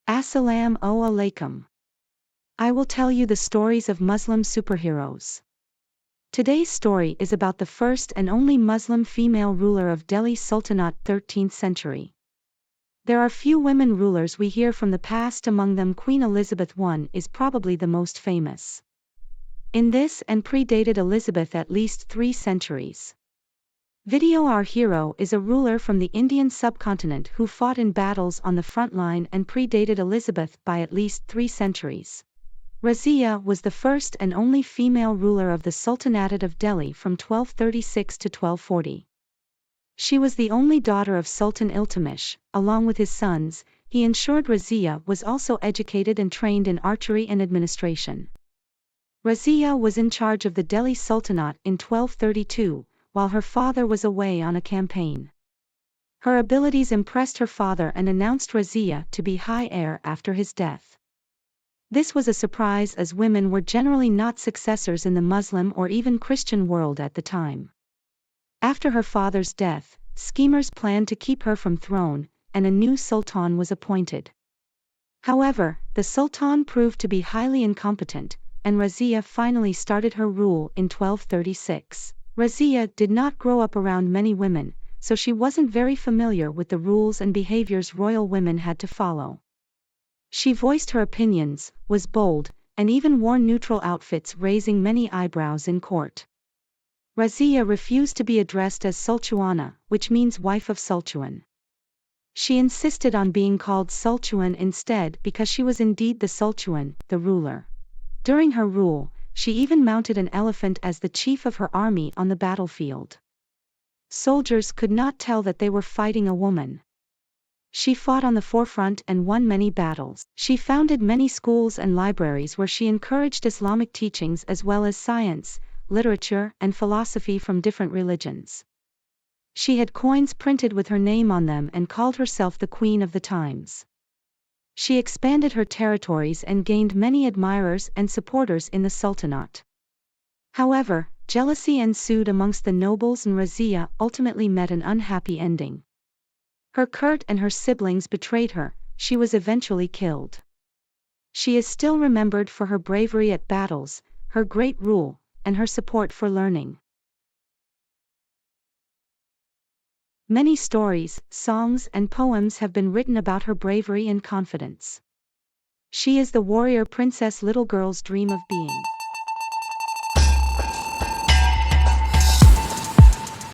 Assalamu alaikum. I will tell you the stories of Muslim superheroes. Today's story is about the first and only Muslim female ruler of Delhi Sultanate, 13th century. There are few women rulers we hear from the past, among them Queen Elizabeth I is probably the most famous. In this and predated Elizabeth at least 3 centuries. Our hero is a ruler from the Indian subcontinent who fought in battles on the front line and predated Elizabeth by at least 3 centuries. Razia was the first and only female ruler of the Sultanate of Delhi from 1236 to 1240. She was the only daughter of Sultan Iltutmish. Along with his sons, he ensured Razia was also educated and trained in archery and administration. Razia was in charge of the Delhi Sultanate in 1232, while her father was away on a campaign. Her abilities impressed her father and announced Razia to be high heir after his death. This was a surprise, as women were generally not successors in the Muslim or even Christian world at the time. After her father's death, schemers planned to keep her from throne, and a new sultan was appointed. However, the sultan proved to be highly incompetent, and Razia finally started her rule in 1236. Razia did not grow up around many women, so she wasn't very familiar with the rules and behaviors royal women had to follow. She voiced her opinions, was bold, and even wore neutral outfits, raising many eyebrows in court. Razia refused to be addressed as Sultana, which means wife of Sultan. She insisted on being called Sultan instead because she was indeed the Sultan, the ruler. During her rule, she even mounted an elephant as the chief of her army on the battlefield. Soldiers could not tell that they were fighting a woman. She fought on the forefront and won many battles. She founded many schools and libraries where she encouraged Islamic teachings as well as science, literature, and philosophy from different religions. She had coins printed with her name on them and called herself the Queen of the Times. She expanded her territories and gained many admirers and supporters in the Sultanate. However, jealousy ensued amongst the nobles, and Razia ultimately met an unhappy ending. Her court and her siblings betrayed her. She was eventually killed. She is still remembered for her bravery at battles, her great rule, and her support for learning. Many stories, songs, and poems have been written about her bravery and confidence. She is the warrior princess little girls dream of being.